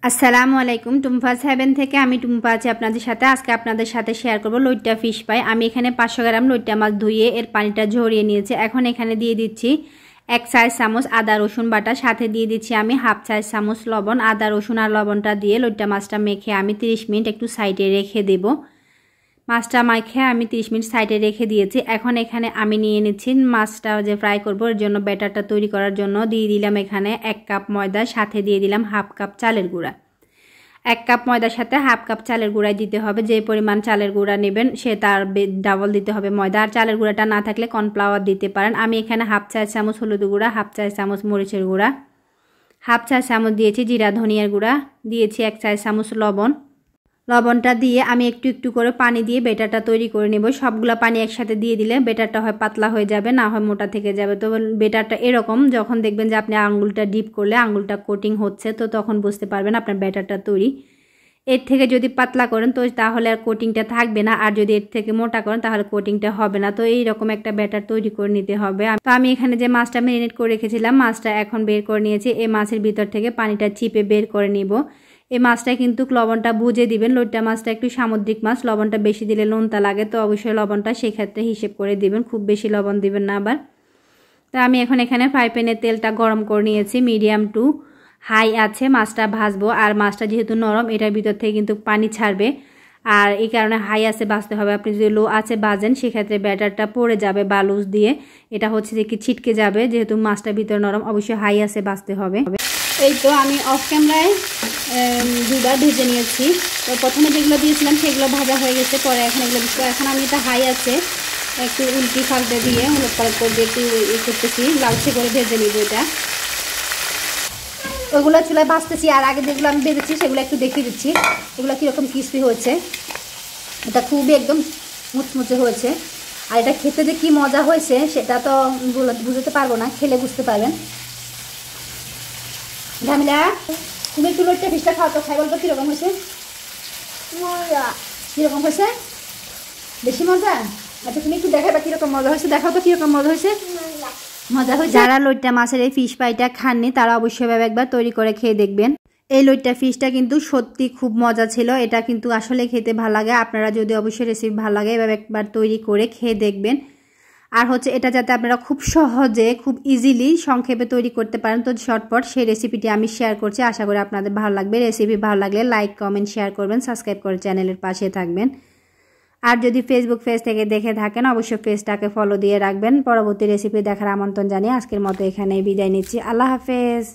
আসসালামু আলাইকুম টুম্পাস হেভেন থেকে আমি টুম্পা আছি আপনাদের সাথে। আজকে আপনাদের সাথে শেয়ার করব লইট্টা ফিশ পাই। আমি এখানে 500 গ্রাম লইট্টা মাছ ধুয়ে এর পানিটা ঝরিয়ে নিয়েছি। এখন এখানে দিয়ে দিচ্ছি 1 চা চামচ আদা রসুন বাটা, সাথে দিয়ে দিচ্ছি আমি 1/2 চা চামচ লবণ। আদা রসুন আর লবণটা দিয়ে লইট্টা মাছটা মেখে আমি 30 মিনিট একটু সাইডে রেখে দেব। মাছটা মেখে আমি 30 মিনিট সাইডে রেখে দিয়েছি। এখন এখানে আমি নিয়ে নিচ্ছি মাছটা যে ফ্রাই করব, এর জন্য ব্যাটারটা তৈরি করার জন্য দিয়ে দিলাম এখানে 1 কাপ ময়দা, সাথে দিয়ে দিলাম 1/2 কাপ চালের গুঁড়া। 1 কাপ ময়দার সাথে 1/2 কাপ চালের গুঁড়াই দিতে হবে। যে পরিমাণ চালের গুঁড়া নেবেন সে তার ডাবল দিতে হবে ময়দা। আর চালের গুঁড়াটা না থাকলে কর্নফ্লাওয়ার দিতে পারেন। আমি এখানে 1/2 চা চামচ হলুদ গুঁড়া, 1/2 চা চামচ মরিচের গুঁড়া, 1/2 চা চামচ দিয়েছি জিরা ধনিয়ার গুঁড়া, দিয়েছি 1 চা চামচ লবণ। লবণটা দিয়ে আমি একটু একটু করে পানি দিয়ে বেটারটা তৈরি করে নেব। সবগুলা পানি একসাথে দিয়ে দিলে বেটারটা হয় পাতলা হয়ে যাবে, না হয় মোটা থেকে যাবে। তো বেটারটা এরকম যখন দেখবেন যে আপনি আঙুলটা ডিপ করলে আঙুলটা কোটিং হচ্ছে, তো তখন বুঝতে পারবেন আপনার ব্যাটারটা তৈরি। এর থেকে যদি পাতলা করেন তো তাহলে আর কোটিংটা থাকবে না, আর যদি এর থেকে মোটা করেন তাহলে কোটিংটা হবে না। তো এইরকম একটা ব্যাটার তৈরি করে নিতে হবে। তো আমি এখানে যে মাছটা ম্যারিনেট করে রেখেছিলাম, মাছটা এখন বের করে নিয়েছি। এই মাছের ভিতর থেকে পানিটা চিপে বের করে নিব। এই মাছটা কিন্তু লবণটা বুঝে দিবেন। লইট্টা মাছটা একটু সামুদ্রিক মাছ, লবণটা বেশি দিলে নোনতা লাগে, তো অবশ্যই লবণটা সেক্ষেত্রে হিসেব করে দিবেন, খুব বেশি লবণ দিবেন না আবার। তো আমি এখন এখানে ফ্রাই প্যানে তেলটা গরম করে নিয়েছি, মিডিয়াম টু হাই আছে। মাছটা ভাজবো, আর মাছটা যেহেতু নরম এটার ভিতর থেকে কিন্তু পানি ছাড়বে, আর এই কারণে হাই আছে ভাজতে হবে। আপনি যদি লো আছে ভাজেন সেক্ষেত্রে ব্যাটারটা পড়ে যাবে বালুস দিয়ে, এটা হচ্ছে যে কি ছিটকে যাবে। যেহেতু মাছটা ভিতরে নরম, অবশ্যই হাই আছে ভাজতে হবে। এই তো আমি অফ ক্যামেরায় দুবার ভেজে নিয়েছি। তো প্রথমে যেগুলো দিয়েছিলাম সেগুলো ভাজা হয়ে গেছে, পরে এখন এগুলো দিচ্ছি। এখন আমি এটা হাই আছে একটু উল্টি ফাল্টে দিয়ে উলট পালট করে একটু করতেছি, লালচে করে ভেজে নিব এটা। ওইগুলো চুলায় ভাজতেছি, আর আগে যেগুলো আমি ভেজেছি সেগুলো একটু দেখিয়ে দিচ্ছি এগুলো কীরকম ক্রিস্পি হয়েছে। এটা খুবই একদম মুচমুচে হয়েছে, আর এটা খেতে যে কী মজা হয়েছে সেটা তো বুঝতে পারবো না, খেলে বুঝতে পারবেন। ঝামিলা, তুমি একটু লইট্টা ফিশটা খাও তো, খাই বলতো কীরকম হয়েছে। মজা কীরকম হয়েছে? বেশি মজা? আচ্ছা তুমি একটু দেখাবা কীরকম মজা হয়েছে, দেখাও তো কীরকম মজা হয়েছে। মজা হয়েছে। যারা লইট্টা মাছের এই ফিশ ফ্রাইটা খাননি তারা অবশ্যই ভাবে একবার তৈরি করে খেয়ে দেখবেন। এই লইট্টা ফিশটা কিন্তু সত্যি খুব মজা ছিল, এটা কিন্তু আসলে খেতে ভালো লাগে। আপনারা যদি অবশ্যই রেসিপি ভালো লাগে এভাবে একবার তৈরি করে খেয়ে দেখবেন। আর হচ্ছে এটা যাতে আপনারা খুব সহজে খুব ইজিলি সংক্ষেপে তৈরি করতে পারেন, তো ঝটপট সেই রেসিপিটি আমি শেয়ার করছি। আশা করি আপনাদের ভালো লাগবে। রেসিপি ভালো লাগলে লাইক কমেন্ট শেয়ার করবেন, সাবস্ক্রাইব করে চ্যানেলের পাশে থাকবেন। আর যদি ফেসবুক পেজ থেকে দেখে থাকেন অবশ্যই পেজটাকে ফলো দিয়ে রাখবেন। পরবর্তী রেসিপি দেখার আমন্ত্রণ জানিয়ে আজকের মতো এখানেই বিদায় নিচ্ছি। আল্লাহ হাফেজ।